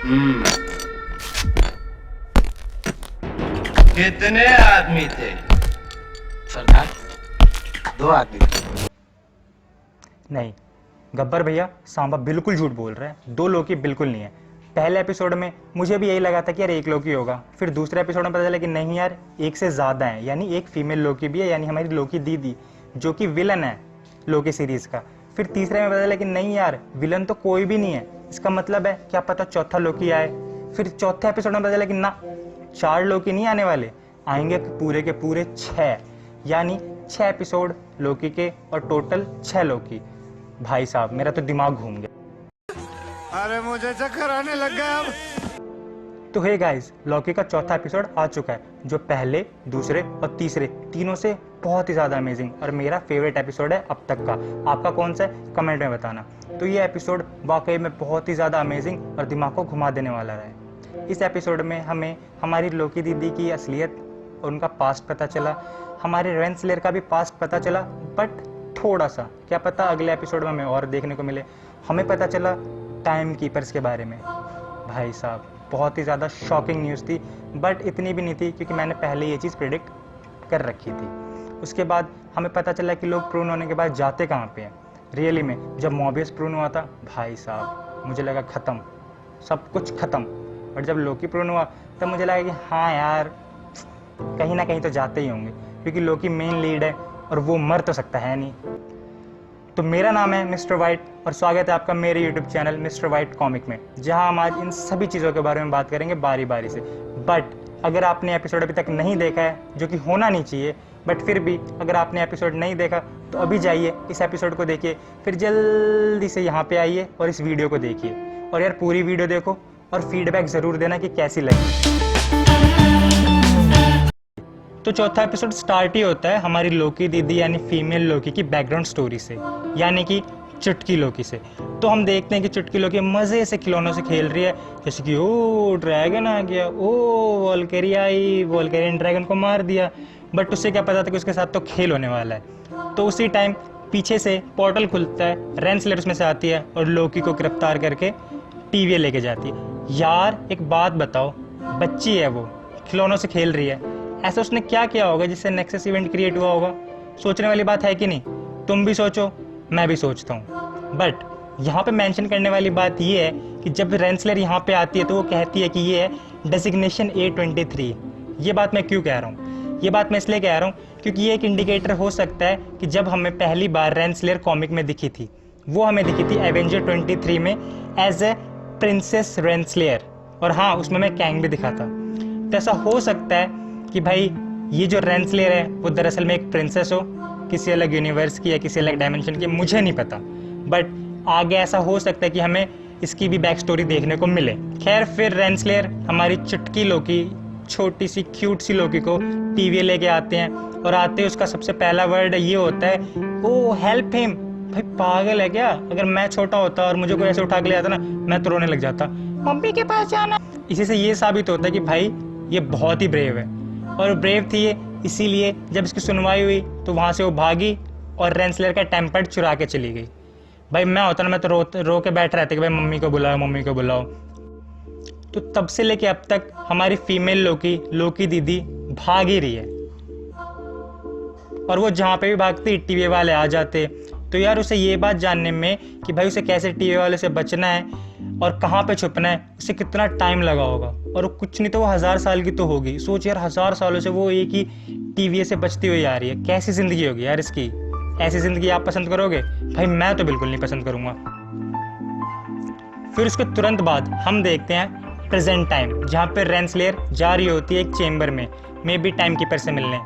कितने आदमी थे? सरदार 2 आदमी। नहीं गब्बर भैया, सांबा बिल्कुल झूठ बोल रहा है। 2 लोकी बिल्कुल नहीं है। पहले एपिसोड में मुझे भी यही लगा था कि यार 1 लोकी होगा, फिर दूसरे एपिसोड में पता चला कि नहीं यार, 1 से ज़्यादा है, यानी एक फीमेल लोकी भी है, यानी हमारी लोकी दीदी जो कि विलन है लोकी सीरीज़ का। फिर तीसरे में पता चला कि नहीं यार, विलन तो कोई भी नहीं है। इसका मतलब है क्या पता चौथा लोकी आए। फिर चौथे एपिसोड में पता चला कि ना, 4 लोकी नहीं आने वाले, आएंगे पूरे के पूरे 6, यानी 6 एपिसोड लोकी के और टोटल 6 लोकी। भाई साहब मेरा तो दिमाग घूम गया। अरे मुझे चक्कर आने लग गया अब। तो हे गाइस, लॉकी का चौथा एपिसोड आ चुका है, जो पहले, दूसरे और तीसरे तीनों से बहुत ही ज़्यादा अमेजिंग और मेरा फेवरेट एपिसोड है अब तक का। आपका कौन सा है कमेंट में बताना। तो ये एपिसोड वाकई में बहुत ही ज़्यादा अमेजिंग और दिमाग को घुमा देने वाला रहा है। इस एपिसोड में हमें हमारी लोकी दीदी की असलियत और उनका पास्ट पता चला, हमारे रेंसलेयर का भी पास्ट पता चला, बट थोड़ा सा क्या पता अगले एपिसोड में हमें और देखने को मिले। हमें पता चला टाइम कीपर्स के बारे में। भाई साहब बहुत ही ज़्यादा शॉकिंग न्यूज़ थी, बट इतनी भी नहीं थी क्योंकि मैंने पहले ये चीज़ प्रेडिक्ट कर रखी थी। उसके बाद हमें पता चला कि लोग प्रून होने के बाद जाते कहाँ पे हैं। रियली में जब मोबियस प्रून हुआ था, भाई साहब मुझे लगा ख़त्म, सब कुछ ख़त्म। बट जब लोकी प्रून हुआ तब मुझे लगा कि हाँ यार, कहीं ना कहीं तो जाते ही होंगे, क्योंकि लोकी मेन लीड है और वो मर तो सकता है नहीं। तो मेरा नाम है मिस्टर वाइट और स्वागत है आपका मेरे YouTube channel mister white comic में, जहां हम आज इन सभी चीज़ों के बारे में बात करेंगे बारी बारी से। बट अगर आपने एपिसोड अभी तक नहीं देखा है, जो कि होना नहीं चाहिए, बट फिर भी अगर आपने एपिसोड नहीं देखा तो अभी जाइए इस एपिसोड को देखिए, फिर जल्दी से यहाँ पे आइए और इस वीडियो को देखिए। और यार पूरी वीडियो देखो और फीडबैक ज़रूर देना कि कैसी लगी। तो चौथा एपिसोड स्टार्ट ही होता है हमारी लोकी दीदी यानी फीमेल लोकी की बैकग्राउंड स्टोरी से, यानी कि चुटकी लोकी से। तो हम देखते हैं कि चुटकी लोकी मज़े से खिलौनों से खेल रही है, जैसे कि ओ ड्रैगन आ गया, ओ वॉल्केरी आई, वॉल्केरियन ड्रैगन को मार दिया। बट उससे क्या पता था कि उसके साथ तो खेल होने वाला है। तो उसी टाइम पीछे से पोर्टल खुलता है, रेंसलेयर उसमें से आती है और लोकी को गिरफ्तार करके टीवी लेके जाती है। यार एक बात बताओ, बच्ची है वो, खिलौनों से खेल रही है, ऐसा उसने क्या किया होगा जिससे नेक्सस इवेंट क्रिएट हुआ होगा? सोचने वाली बात है कि नहीं? तुम भी सोचो, मैं भी सोचता हूँ। बट यहाँ पे मेंशन करने वाली बात ये है कि जब रेंसलर यहाँ पे आती है तो वो कहती है कि ये है डेजिग्नेशन A23। ये बात मैं क्यों कह रहा हूँ? ये बात मैं इसलिए कह रहा हूँ क्योंकि ये एक इंडिकेटर हो सकता है कि जब हमें पहली बार रेंसलर कॉमिक में दिखी थी, वो हमें दिखी थी एवेंजर 23 में एज ए प्रिंसेस रेंसलेयर, और हाँ उसमें मैं कैंग भी दिखा था। तो ऐसा हो सकता है कि भाई ये जो रेंसलेयर है वो दरअसल में एक प्रिंसेस हो, किसी अलग यूनिवर्स की या किसी अलग डायमेंशन की, मुझे नहीं पता। बट आगे ऐसा हो सकता है कि हमें इसकी भी बैक स्टोरी देखने को मिले। खैर फिर रेंसलेयर हमारी चुटकी लोकी, छोटी सी क्यूट सी लोकी को टीवी लेके आते हैं, और आते उसका सबसे पहला वर्ड ये होता है, ओ हेल्प हिम। भाई पागल है क्या? अगर मैं छोटा होता और मुझे कोई ऐसे उठा के ले जाता ना, मैं तो रोने लग जाता, मम्मी के पास जाना। इसी से ये साबित होता है कि भाई ये बहुत ही ब्रेव है, और ब्रेव थी ये इसीलिए जब इसकी सुनवाई हुई तो वहाँ से वो भागी और रेंसलर का टेम्पर्ड चुरा के चली गई। भाई मैं होता ना, मैं तो रो के बैठ रहते कि भाई मम्मी को बुलाओ, मम्मी को बुलाओ। तो तब से लेके अब तक हमारी फीमेल लोकी दीदी भाग ही रही है, और वो जहाँ पे भी भागती टीवी वाले आ जाते। तो यार उसे ये बात जानने में कि भाई उसे कैसे टीवी वाले से बचना है और कहाँ पे छुपना है, उसे कितना टाइम लगा होगा। और वो कुछ नहीं तो वो 1000 साल की तो होगी। सोच यार 1000 सालों से वो एक ही टीवी से बचती हुई आ रही है, कैसी ज़िंदगी होगी यार इसकी? ऐसी ज़िंदगी आप पसंद करोगे? भाई मैं तो बिल्कुल नहीं पसंद करूँगा। फिर उसके तुरंत बाद हम देखते हैं प्रेजेंट टाइम, जहाँ पर रेंसलेयर जा रही होती है एक चेम्बर में, मे बी टाइम कीपर से मिलने।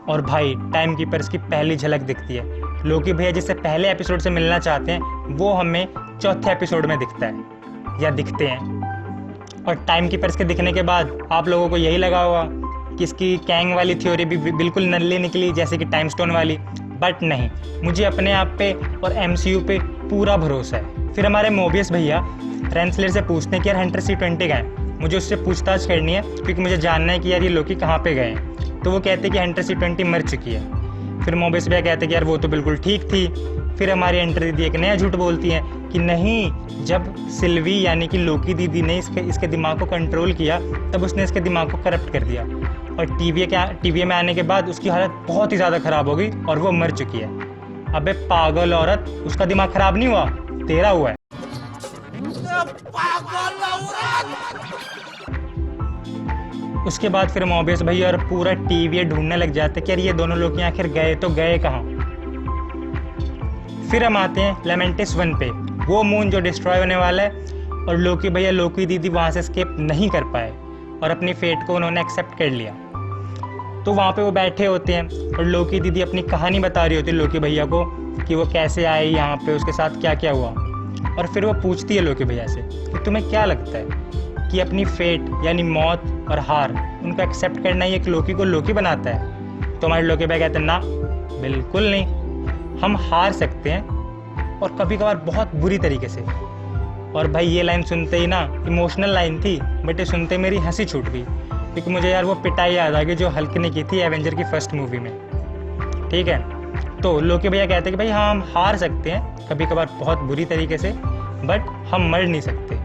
और भाई टाइम कीपर्स की पहली झलक दिखती है। लोकी भैया जिससे पहले एपिसोड से मिलना चाहते हैं वो हमें चौथे एपिसोड में दिखता है या दिखते हैं। और टाइम कीपर्स के दिखने के बाद आप लोगों को यही लगा होगा कि इसकी कैंग वाली थ्योरी भी बिल्कुल नल्ली निकली, जैसे कि टाइम स्टोन वाली। बट नहीं, मुझे अपने आप पे और MCU पे पूरा भरोसा है। फिर हमारे मोबियस भैया रेंसलर से पूछते हैं कि यार हंटर C20 का है, मुझे उससे पूछताछ करनी है क्योंकि मुझे जानना है कि यार ये लोकी कहाँ पे गए हैं। तो वो कहते हैं कि हंटर C20 मर चुकी है। फिर मोबियस भैया कहते हैं कि यार वो तो बिल्कुल ठीक थी, फिर हमारी एंटर दीदी एक नया झूठ बोलती है कि नहीं, जब सिल्वी यानी कि लोकी दीदी ने इसके दिमाग को कंट्रोल किया तब उसने इसके दिमाग को करप्ट कर दिया, और टीवी में आने के बाद उसकी हालत बहुत ही ज़्यादा ख़राब हो गई और वो मर चुकी है। अबे पागल औरत, उसका दिमाग ख़राब नहीं हुआ, तेरा हुआ है। उसके बाद फिर मोबियस भैया और पूरा टीवी ढूंढने लग जाते कि यार ये दोनों लोग आखिर गए तो गए कहाँ। फिर हम आते हैं लेमेंटिस 1 पे, वो मून जो डिस्ट्रॉय होने वाला है, और लोकी भैया लोकी दीदी वहाँ से एस्केप नहीं कर पाए और अपनी फेट को उन्होंने एक्सेप्ट कर लिया। तो वहाँ पे वो बैठे होते हैं और लोकी दीदी अपनी कहानी बता रही होती है लोकी भैया को कि वो कैसे आई यहाँ पे, उसके साथ क्या क्या हुआ। और फिर वो पूछती है लोकी भैया से कि तुम्हें क्या लगता है कि अपनी फेट यानी मौत और हार उनको एक्सेप्ट करना ही एक लोकी को लोकी बनाता है? तो हमारे लोकी भैया कहते हैं ना, बिल्कुल नहीं, हम हार सकते हैं और कभी कभार बहुत बुरी तरीके से। और भाई ये लाइन सुनते ही ना, इमोशनल लाइन थी बट ये सुनते मेरी हंसी छूट गई, क्योंकि मुझे यार वो पिटाई याद आ गई जो हल्क ने की थी एवेंजर की फर्स्ट मूवी में। ठीक है, तो लोकी भैया कहते हैं कि भाई हाँ, हम हार सकते हैं कभी कभार बहुत बुरी तरीके से, बट हम मर नहीं सकते।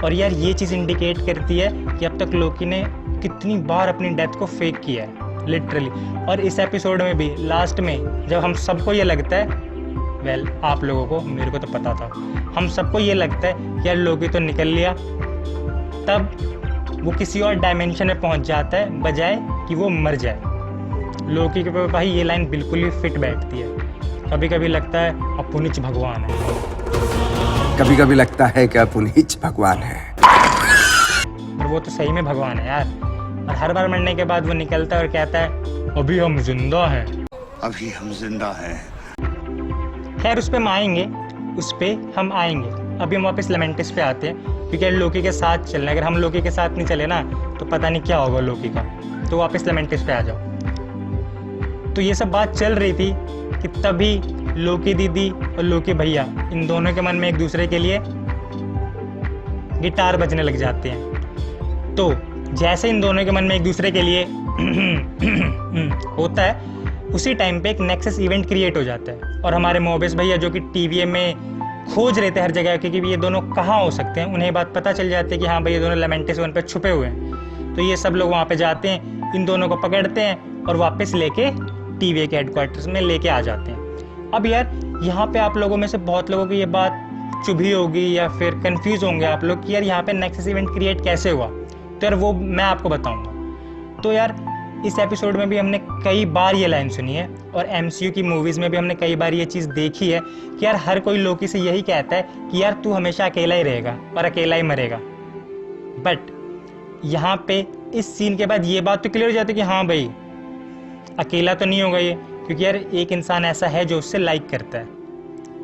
और यार ये चीज़ इंडिकेट करती है कि अब तक लोकी ने कितनी बार अपनी डेथ को फेक किया है लिटरली। और इस एपिसोड में भी लास्ट में जब हम सबको ये लगता है, वेल आप लोगों को, मेरे को तो पता था, हम सबको ये लगता है कि यार लोकी तो निकल लिया, तब वो किसी और डायमेंशन में पहुंच जाता है बजाय कि वो मर जाए। लोकी के भाई ये लाइन बिल्कुल ही फिट बैठती है। कभी कभी लगता है अपुनिच भगवान है, कभी कभी लगता है कि अपुनिच भगवान है, और वो तो सही में भगवान है यार। और हर बार मरने के बाद वो निकलता है और कहता है अभी हम जिंदा हैं, अभी हम जिंदा हैं। खैर उस पर हम आएंगे, उस पर हम आएंगे। अभी हम वापस लेमेंटिस पे आते हैं, क्योंकि लोकी के साथ चलना, अगर हम लोकी के साथ नहीं चले ना तो पता नहीं क्या होगा लोकी का। तो वापस लेमेंटिस पे आ जाओ। तो ये सब बात चल रही थी कि तभी लोकी दीदी और लोकी भैया इन दोनों के मन में एक दूसरे के लिए गिटार बजने लग जाते हैं। तो जैसे इन दोनों के मन में एक दूसरे के लिए होता है, उसी टाइम पे एक नेक्सस इवेंट क्रिएट हो जाता है। और हमारे मोबियस भैया जो कि टीवी में खोज रहे थे हर जगह कि ये दोनों कहाँ हो सकते हैं, उन्हें बात पता चल जाती है कि हाँ भाई ये दोनों लेमेंटिस 1 पे छुपे हुए हैं। तो ये सब लोग वहाँ पे जाते हैं, इन दोनों को पकड़ते हैं और वापस लेके टीवी के हेडक्वार्टर्स में लेके आ जाते हैं। अब यार यहाँ पे आप लोगों में से बहुत लोगों की ये बात चुभी होगी या फिर कंफ्यूज होंगे आप लोग कि यार यहाँ पे नेक्सस इवेंट क्रिएट कैसे हुआ। तो यार वो मैं आपको बताऊंगा। तो यार इस एपिसोड में भी हमने कई बार ये लाइन सुनी है और MCU की मूवीज़ में भी हमने कई बार ये चीज़ देखी है कि यार हर कोई लोकी से यही कहता है कि यार तू हमेशा अकेला ही रहेगा और अकेला ही मरेगा। बट यहाँ पे इस सीन के बाद ये बात तो क्लियर हो जाती है कि हाँ भाई अकेला तो नहीं होगा ये, क्योंकि यार एक इंसान ऐसा है जो उससे लाइक करता है।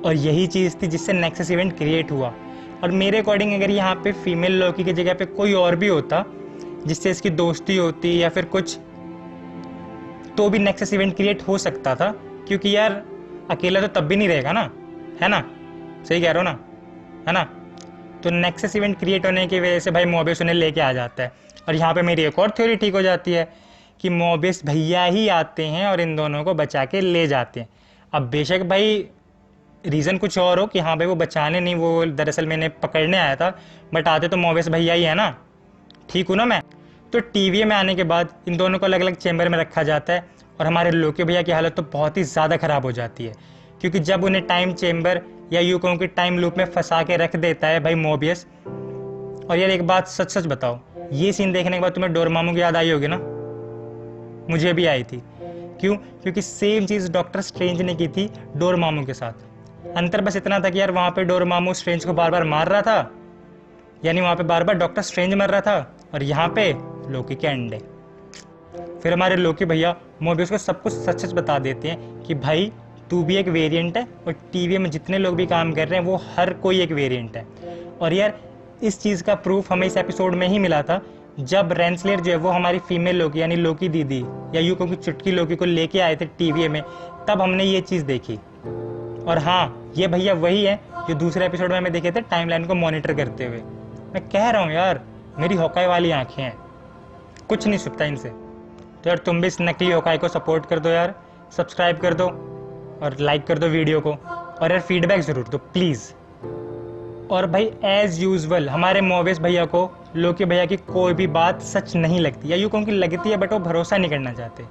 और यही चीज़ थी जिससे नेक्सस इवेंट क्रिएट हुआ। और मेरे अकॉर्डिंग अगर यहाँ पे फीमेल लोकी की जगह पे कोई और भी होता जिससे इसकी दोस्ती होती या फिर कुछ, तो भी नेक्सस इवेंट क्रिएट हो सकता था, क्योंकि यार अकेला तो तब भी नहीं रहेगा ना, है ना? सही कह रहे हो ना, है ना? तो नेक्सस इवेंट क्रिएट होने की वजह से भाई मोबियस उन्हें लेके आ जाता है। और यहाँ पे मेरी एक और थ्योरी ठीक हो जाती है कि मोबियस भैया ही आते हैं और इन दोनों को बचा के ले जाते हैं। अब बेशक भाई रीज़न कुछ और हो कि हाँ भाई वो बचाने नहीं, वो दरअसल मैंने पकड़ने आया था, बट आते तो मोबियस भैया ही है ना। ठीक हूँ ना मैं? तो टीवी में आने के बाद इन दोनों को अलग अलग चैम्बर में रखा जाता है और हमारे लोकी भैया की हालत तो बहुत ही ज़्यादा ख़राब हो जाती है, क्योंकि जब उन्हें टाइम चैम्बर या यूँ कहूँ कि टाइम लूप में फंसा के रख देता है भाई मोबियस। और यार एक बात सच सच बताओ, ये सीन देखने के बाद तुम्हें डोरेमोन की याद आई होगी ना? मुझे भी आई थी। क्यों? क्योंकि सेम चीज़ डॉक्टर स्ट्रेंज ने की थी डोरेमोन के साथ। अंतर बस इतना था कि यार वहाँ पे डोरेमोन स्ट्रेंज को बार बार मार रहा था, यानी वहाँ पे बार बार डॉक्टर स्ट्रेंज मर रहा था, और यहाँ पे लोकी के अंडे। फिर हमारे लोकी भैया मोबियस को सब कुछ सच सच बता देते हैं कि भाई तू भी एक वेरिएंट है और टीवी में जितने लोग भी काम कर रहे हैं वो हर कोई एक वेरिएंट है। और यार इस चीज़ का प्रूफ हमें इस एपिसोड में ही मिला था जब रेंसलेर जो है वो हमारी फीमेल लोकी यानी लोकी दीदी या यूँ क्योंकि चुटकी लोकी को लेके आए थे टीवी में, तब हमने ये चीज़ देखी। और हाँ, ये भैया वही है जो दूसरे एपिसोड में हमें देखे थे टाइमलाइन को मॉनिटर करते हुए। मैं कह रहा हूँ यार, मेरी हॉकाई वाली आंखें हैं, कुछ नहीं छुपता इनसे। तो यार तुम भी इस नकली हॉकाई को सपोर्ट कर दो यार, सब्सक्राइब कर दो और लाइक कर दो वीडियो को। और यार फीडबैक ज़रूर दो प्लीज़। और भाई एज़ यूजुअल हमारे मोवेस भैया को लोकी भैया की कोई भी बात सच नहीं लगती, या यूँ कहूँ कि लगती है बट वो भरोसा नहीं करना चाहते।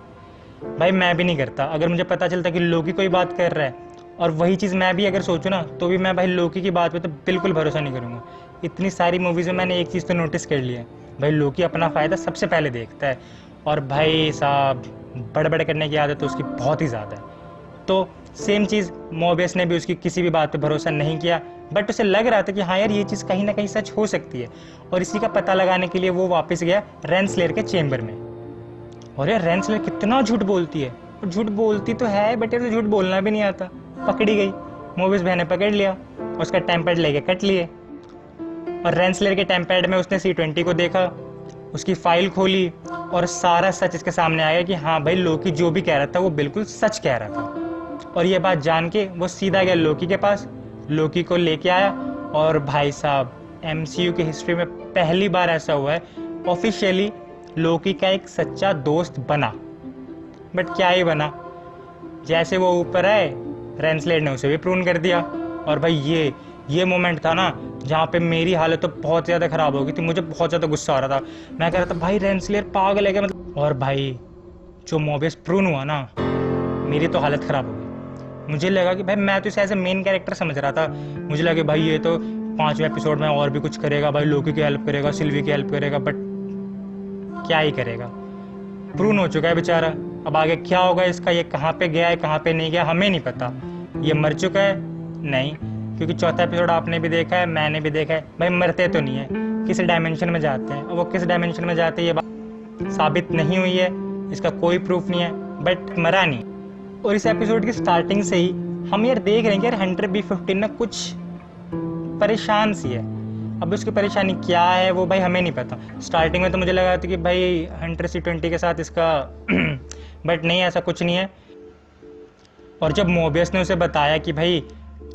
भाई मैं भी नहीं करता। अगर मुझे पता चलता कि लोकी कोई बात कर रहा है और वही चीज़ मैं भी अगर सोचूं ना, तो भी मैं भाई लोकी की बात पे तो बिल्कुल भरोसा नहीं करूँगा। इतनी सारी मूवीज़ में मैंने एक चीज़ तो नोटिस कर लिया है, भाई लोकी अपना फ़ायदा सबसे पहले देखता है। और भाई साहब बड़बड़ करने की आदत तो उसकी बहुत ही ज़्यादा है। तो सेम चीज़ मोबियस ने भी उसकी किसी भी बात पे भरोसा नहीं किया, बट उसे लग रहा था कि हाँ यार ये चीज़ कहीं ना कहीं सच हो सकती है। और इसी का पता लगाने के लिए वो वापस गया रेंसलेयर के चेम्बर में। और यार रेंसलेयर कितना झूठ बोलती है, और झूठ बोलती तो है बट यार तो झूठ बोलना भी नहीं आता। पकड़ी गई, मोबियस भैया ने पकड़ लिया, उसका टेम्पैड लेके कट लिए। और रेंसलेयर के टेम्पैड में उसने C20 को देखा, उसकी फाइल खोली और सारा सच इसके सामने आया कि हाँ भाई लोकी जो भी कह रहा था वो बिल्कुल सच कह रहा था। और ये बात जान के वो सीधा गया लोकी के पास, लोकी को लेके आया। और भाई साहब MCU की हिस्ट्री में पहली बार ऐसा हुआ है ऑफिशियली लोकी का एक सच्चा दोस्त बना। बट क्या ही बना, जैसे वो ऊपर आए रेंसलेयर ने उसे भी प्रून कर दिया। और भाई ये मोमेंट था ना जहाँ पे मेरी हालत तो बहुत ज़्यादा ख़राब हो गई थी, मुझे बहुत ज़्यादा गुस्सा आ रहा था। मैं कह रहा था भाई रेंसलेयर पागल है क्या मतलब। और भाई जो मोबियस प्रून हुआ ना, मेरी तो हालत ख़राब हो गई। मुझे लगा कि भाई मैं तो इसे ऐसे मेन कैरेक्टर समझ रहा था, मुझे लगा कि भाई ये तो 5वें एपिसोड में और भी कुछ करेगा, भाई लोकी की हेल्प करेगा, सिल्वी की हेल्प करेगा, बट क्या ही करेगा, प्रून हो चुका है बेचारा। अब आगे क्या होगा इसका, ये कहाँ पे गया है कहाँ पे नहीं गया हमें नहीं पता। ये मर चुका है नहीं, क्योंकि चौथा एपिसोड आपने भी देखा है मैंने भी देखा है, भाई मरते तो नहीं है, किसी डायमेंशन में जाते हैं। और वो किस डायमेंशन में जाते हैं ये बात साबित नहीं हुई है, इसका कोई प्रूफ नहीं है, बट मरा नहीं। और इस एपिसोड की स्टार्टिंग से ही हम यार देख रहे हैं कि यार हंटर B15 ना कुछ परेशान सी है। अब उसकी परेशानी क्या है वो भाई हमें नहीं पता। स्टार्टिंग में तो मुझे लगा था कि भाई हंटर C20 के साथ इसका बट नहीं, ऐसा कुछ नहीं है। और जब मोबियस ने उसे बताया कि भाई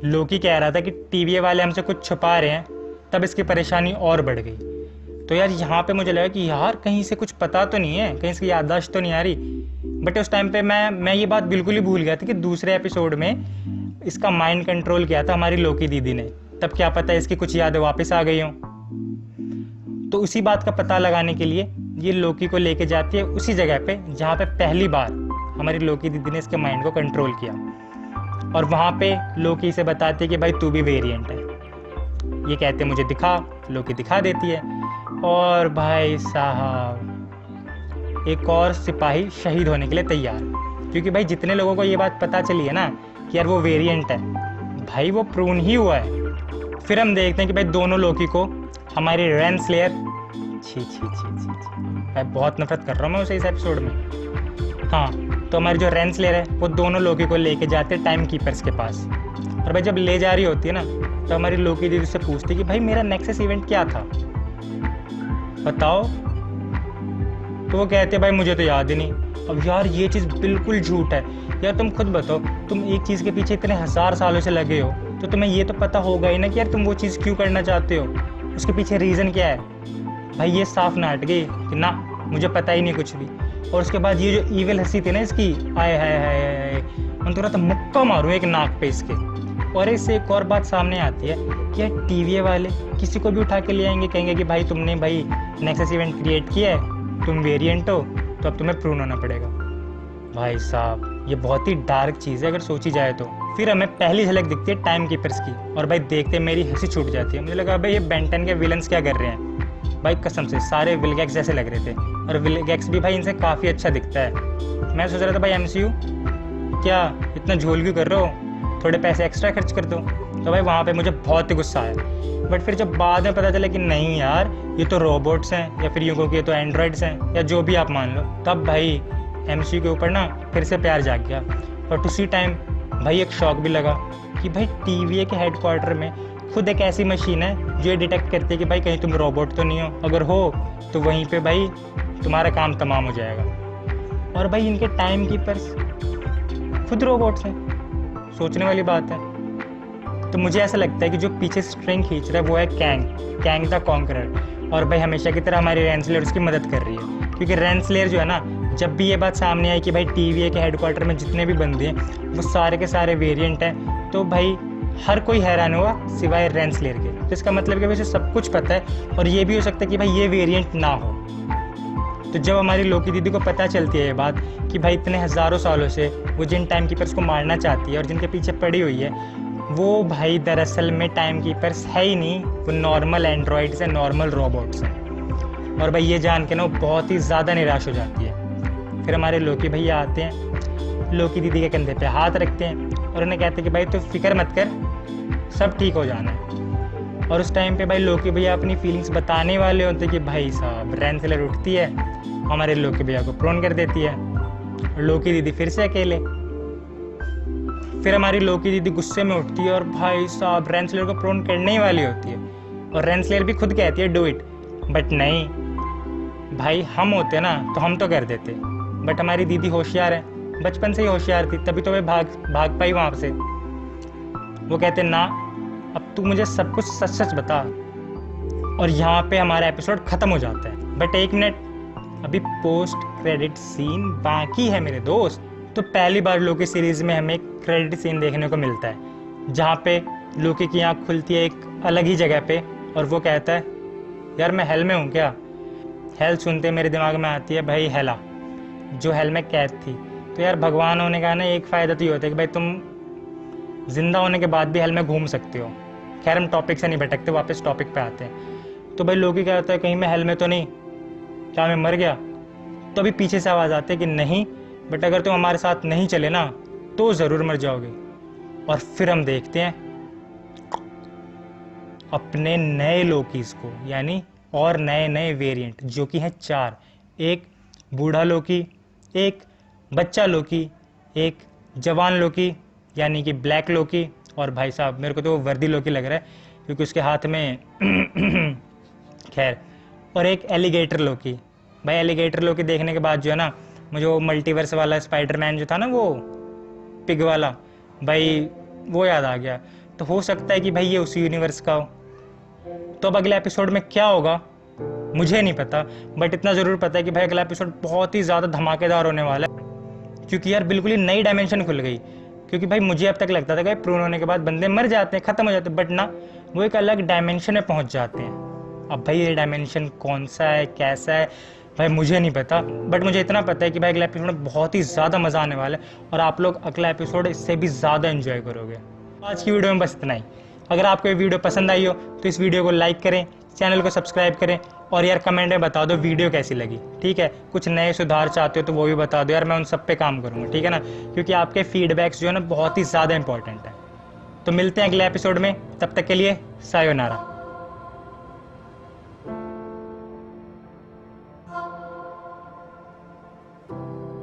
लोकी कह रहा था कि TVA वाले हमसे कुछ छुपा रहे हैं, तब इसकी परेशानी और बढ़ गई। तो यार यहाँ पे मुझे लगा कि यार कहीं से कुछ पता तो नहीं है, कहीं इसकी याददाश्त तो नहीं आ रही। बट उस टाइम पे मैं ये बात बिल्कुल ही भूल गया था कि दूसरे एपिसोड में इसका माइंड कंट्रोल किया था हमारी लोकी दीदी ने, तब क्या पता इसकी कुछ यादें वापस आ गई हों। तो उसी बात का पता लगाने के लिए ये लोकी को लेके जाती है उसी जगह पे जहाँ पे पहली बार हमारी लोकी दीदी ने इसके माइंड को कंट्रोल किया। और वहाँ पे लोकी इसे बताती है कि भाई तू भी वेरिएंट है। ये कहते मुझे दिखा, लोकी दिखा देती है। और भाई साहब एक और सिपाही शहीद होने के लिए तैयार, क्योंकि भाई जितने लोगों को ये बात पता चली है ना कि यार वो वेरिएंट है, भाई वो प्रून ही हुआ है। फिर हम देखते हैं कि भाई दोनों लोकी को हमारी रेंसलेयर छी भाई बहुत नफरत कर रहा हूँ मैं उसे इस एपिसोड में। हाँ, तो हमारी जो रेंसलेयर है वो दोनों लोकी को लेके जाते हैं टाइम कीपर्स के पास। और भाई जब ले जा रही होती है ना, तो हमारी लोकी दीदी से पूछती है कि भाई मेरा नेक्सस इवेंट क्या था बताओ। तो वो कहते हैं भाई मुझे तो याद ही नहीं। अब यार ये चीज़ बिल्कुल झूठ है यार, तुम खुद बताओ, तुम एक चीज़ के पीछे इतने 1000 सालों से लगे हो तो तुम्हें ये तो पता होगा ही ना कि यार तुम वो चीज़ क्यों करना चाहते हो, उसके पीछे रीज़न क्या है। भाई ये साफ नाट गई कि ना मुझे पता ही नहीं कुछ भी। और उसके बाद ये जो ईविल हंसी थी ना इसकी, आए हाय मन तो रहा था मुक्का मारूँ एक नाक पे इसके। और इससे एक और बात सामने आती है कि यार TVA वाले किसी को भी उठा के ले आएंगे, कहेंगे कि भाई तुमने भाई नेक्सस इवेंट क्रिएट किया है, तुम वेरिएंट हो, तो अब तुम्हें प्रून होना पड़ेगा। भाई साहब ये बहुत ही डार्क चीज़ है अगर सोची जाए तो। फिर हमें पहली झलक दिखती है टाइम कीपर्स की, और भाई देखते मेरी हंसी छूट जाती है। मुझे लगा भाई ये बेंटन के विलन्स क्या कर रहे हैं। भाई कसम से सारे विलगैक्स जैसे लग रहे थे, और विलगैक्स भी भाई इनसे काफ़ी अच्छा दिखता है। मैं सोच रहा था भाई MCU क्या इतना झोल क्यों कर रहे हो, थोड़े पैसे एक्स्ट्रा खर्च कर दो। तो भाई वहाँ पे मुझे बहुत ही गुस्सा आया। बट फिर जब बाद में पता चला कि नहीं यार ये तो रोबोट्स हैं, या फिर यूँ कहो कि ये तो एंड्रॉइड्स हैं, या जो भी आप मान लो, तब भाई MCU के ऊपर ना फिर से प्यार जाग गया। बट उसी टाइम भाई एक शौक भी लगा कि भाई TVA के हेडक्वार्टर में खुद एक ऐसी मशीन है जो ये डिटेक्ट करती है कि भाई कहीं तुम रोबोट तो नहीं हो, अगर हो तो वहीं पे भाई तुम्हारा काम तमाम हो जाएगा। और भाई इनके टाइम कीपर्स खुद रोबोट्स हैं, सोचने वाली बात है। तो मुझे ऐसा लगता है कि जो पीछे स्ट्रिंग खींच रहा है वो है कैंग द कॉन्करर। और भाई हमेशा की तरह हमारी रेंसलेयर उसकी मदद कर रही है, क्योंकि रेंसलेयर जो है ना, जब भी ये बात सामने आई कि भाई TVA के हेडक्वार्टर में जितने भी बंदे हैं वो सारे के सारे वेरिएंट हैं, तो भाई हर कोई हैरान हुआ सिवाय रेंसलेर के। तो इसका मतलब कि वैसे सब कुछ पता है और ये भी हो सकता है कि भाई ये वेरिएंट ना हो। तो जब हमारी लोकी दीदी को पता चलती है ये बात कि भाई इतने हज़ारों सालों से वो जिन टाइम कीपर्स को मारना चाहती है और जिनके पीछे पड़ी हुई है, वो भाई दरअसल में टाइम कीपर्स है ही नहीं, वो नॉर्मल एंड्रॉइड्स हैं, नॉर्मल रोबोट्स हैं। और भाई ये जान के ना वो बहुत ही ज़्यादा निराश हो जाती है। फिर हमारे लोकी भैया आते हैं, लोकी दीदी के कंधे पे हाथ रखते हैं और उन्हें कहते हैं कि भाई तू फिक्र मत कर, सब ठीक हो जाना है। और उस टाइम पे भाई लोकी भैया अपनी फीलिंग्स बताने वाले होते हैं कि भाई साहब रेंसलर उठती है, हमारे लोकी भैया को प्रोन कर देती है और लोकी दीदी फिर से अकेले। फिर हमारी लोकी दीदी गुस्से में उठती है और भाई साहब रेंसलर को प्रोन करने ही वाली होती है और रेंसलर भी खुद कहती है डू इट, बट नहीं भाई हम होते ना तो हम तो कर देते, बट हमारी दीदी होशियार है, बचपन से ही होशियार थी, तभी तो वे भाग पाई वहाँ से। वो कहते ना अब तू मुझे सब कुछ सच सच बता। और यहाँ पे हमारा एपिसोड खत्म हो जाता है। बट एक मिनट, अभी पोस्ट क्रेडिट सीन बाकी है मेरे दोस्त। तो पहली बार लोकी सीरीज में हमें क्रेडिट सीन देखने को मिलता है जहाँ पे लोकी की आँख खुलती है एक अलग ही जगह पे और वो कहता है यार मैं हेल में हूँ क्या। हेल सुनते मेरे दिमाग में आती है भाई हेला, जो हेल में कैद थी। तो यार भगवान होने का ना एक फ़ायदा तो ये होता है कि भाई तुम जिंदा होने के बाद भी हेल में घूम सकते हो। खैर हम टॉपिक से नहीं भटकते, वापस टॉपिक पे आते हैं। तो भाई लोकी क्या होता है कहीं मैं हेल में तो नहीं, क्या मैं मर गया। तो अभी पीछे से आवाज़ आती है कि नहीं, बट अगर तुम हमारे साथ नहीं चले ना तो ज़रूर मर जाओगे। और फिर हम देखते हैं अपने नए लोकीज को, यानी और नए नए वेरिएंट जो कि हैं 4। एक बूढ़ा लोकी, एक बच्चा लोकी, एक जवान लोकी यानी कि ब्लैक लोकी, और भाई साहब मेरे को तो वो वर्दी लोकी लग रहा है क्योंकि उसके हाथ में खैर, और एक एलिगेटर लोकी। भाई एलिगेटर लोकी देखने के बाद जो है ना मुझे वो मल्टीवर्स वाला स्पाइडरमैन जो था ना वो पिग वाला, भाई वो याद आ गया। तो हो सकता है कि भाई ये उसी यूनिवर्स का हो। तो अब अगले एपिसोड में क्या होगा मुझे नहीं पता, बट इतना ज़रूर पता है कि भाई अगला एपिसोड बहुत ही ज़्यादा धमाकेदार होने वाला है क्योंकि यार बिल्कुल ही नई डायमेंशन खुल गई। क्योंकि भाई मुझे अब तक लगता था कि प्रून होने के बाद बंदे मर जाते हैं, ख़त्म हो जाते हैं, बट ना वो एक अलग डायमेंशन में पहुंच जाते हैं। अब भाई ये डायमेंशन कौन सा है कैसा है भाई मुझे नहीं पता, बट मुझे इतना पता है कि भाई अगला एपिसोड में बहुत ही ज़्यादा मज़ा आने वाला है और आप लोग अगला एपिसोड इससे भी ज़्यादा एंजॉय करोगे। आज की वीडियो में बस इतना ही। अगर आपको ये वीडियो पसंद आई हो तो इस वीडियो को लाइक करें, चैनल को सब्सक्राइब करें और यार कमेंट में बता दो वीडियो कैसी लगी। ठीक है, कुछ नए सुधार चाहते हो तो वो भी बता दो यार, मैं उन सब पे काम करूँगा। ठीक है ना, क्योंकि आपके फीडबैक्स जो है ना बहुत ही ज़्यादा इंपॉर्टेंट है। तो मिलते हैं अगले एपिसोड में, तब तक के लिए सायोनारा।